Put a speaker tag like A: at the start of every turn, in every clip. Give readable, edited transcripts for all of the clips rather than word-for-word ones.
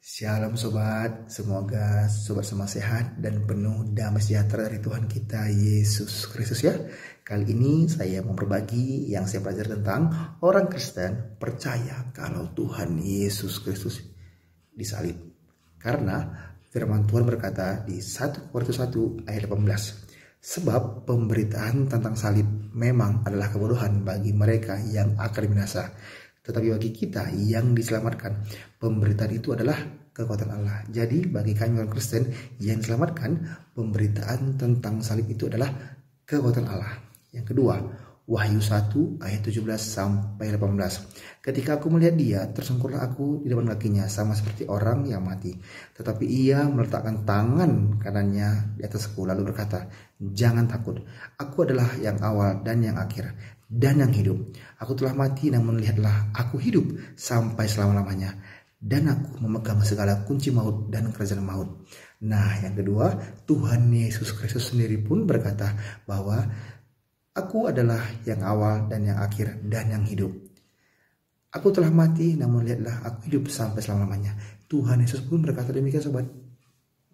A: Shalom sobat, semoga sobat semua sehat dan penuh damai sejahtera dari Tuhan kita Yesus Kristus ya. Kali ini saya mau berbagi yang saya pelajari tentang orang Kristen percaya kalau Tuhan Yesus Kristus disalib. Karena firman Tuhan berkata di 1 Korintus 1 ayat 18, sebab pemberitaan tentang salib memang adalah kebodohan bagi mereka yang akan binasa. Tetapi bagi kita yang diselamatkan, pemberitaan itu adalah kekuatan Allah. Jadi bagi kami orang Kristen yang diselamatkan, pemberitaan tentang salib itu adalah kekuatan Allah. Yang kedua, Wahyu 1 ayat 17 sampai 18. Ketika aku melihat dia, tersungkurlah aku di depan kakinya sama seperti orang yang mati. Tetapi ia meletakkan tangan kanannya di atasku lalu berkata, jangan takut, aku adalah yang awal dan yang akhir dan yang hidup. Aku telah mati namun lihatlah aku hidup sampai selama-lamanya. Dan aku memegang segala kunci maut dan kerajaan maut. Nah yang kedua, Tuhan Yesus Kristus sendiri pun berkata bahwa aku adalah yang awal dan yang akhir dan yang hidup. Aku telah mati namun lihatlah aku hidup sampai selama-lamanya. Tuhan Yesus pun berkata demikian sobat.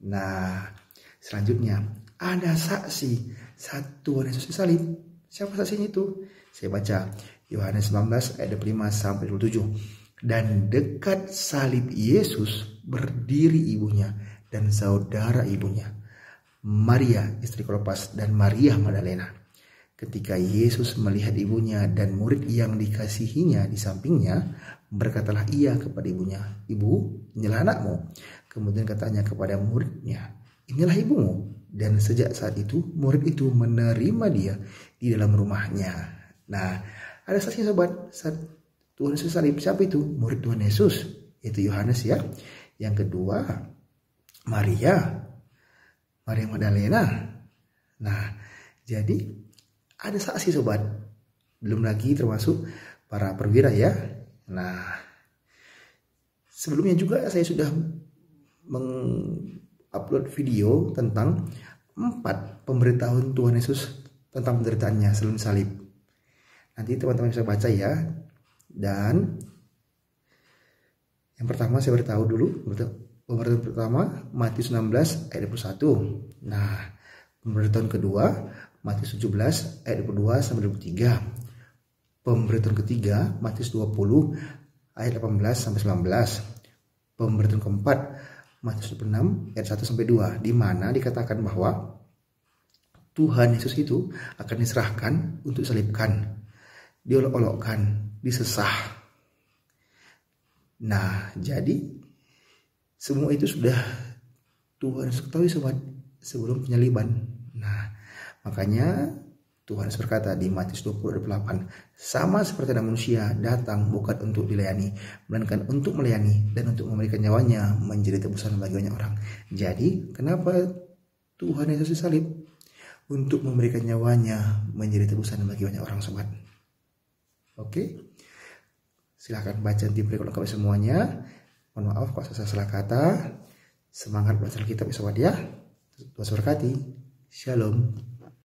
A: Nah selanjutnya ada saksi saat Tuhan Yesus disalib. Siapa saksinya itu? Saya baca Yohanes 19 ayat 5 sampai 27. Dan dekat salib Yesus berdiri ibunya dan saudara ibunya, Maria istri Klopas dan Maria Magdalena. Ketika Yesus melihat ibunya dan murid yang dikasihinya di sampingnya, berkatalah ia kepada ibunya, "Ibu, inilah anakmu." Kemudian katanya kepada muridnya, "Inilah ibumu." Dan sejak saat itu murid itu menerima dia di dalam rumahnya. Nah, ada saksi sobat saat Tuhan Yesus salib. Siapa itu? Murid Tuhan Yesus, itu Yohanes ya. Yang kedua, Maria Magdalena. Nah, jadi ada saksi sobat. Belum lagi termasuk para perwira ya. Nah, sebelumnya juga saya sudah mengupload video tentang 4 pemberitahuan Tuhan Yesus tentang penderitaannya sebelum salib. Nanti teman-teman bisa baca ya. Dan yang pertama saya beritahu dulu, pemberitahuan pertama Matius 16 ayat 21. Nah, pemberitahuan kedua Matius 17 ayat 22 sampai 23. Pemberitahuan ketiga Matius 20 ayat 18 sampai 19. Pemberitahuan keempat Matius 26 ayat 1 sampai 2, di mana dikatakan bahwa Tuhan Yesus itu akan diserahkan untuk disalibkan, diolok-olokkan, disesah. Nah, jadi semua itu sudah Tuhan Yesus ketahui sobat sebelum penyaliban. Nah, makanya Tuhan Yesus berkata di Matius 20:8, sama seperti anak manusia datang bukan untuk dilayani, melainkan untuk melayani dan untuk memberikan nyawanya menjadi tebusan bagi banyak orang. Jadi, kenapa Tuhan Yesus disalib? Untuk memberikan nyawanya menjadi tebusan bagi banyak orang sobat. Oke, silahkan baca nanti berikut lengkap semuanya. Mohon maaf kalau saya salah kata. Semangat belajar kitab sobat ya. Tuhan berkati. Shalom.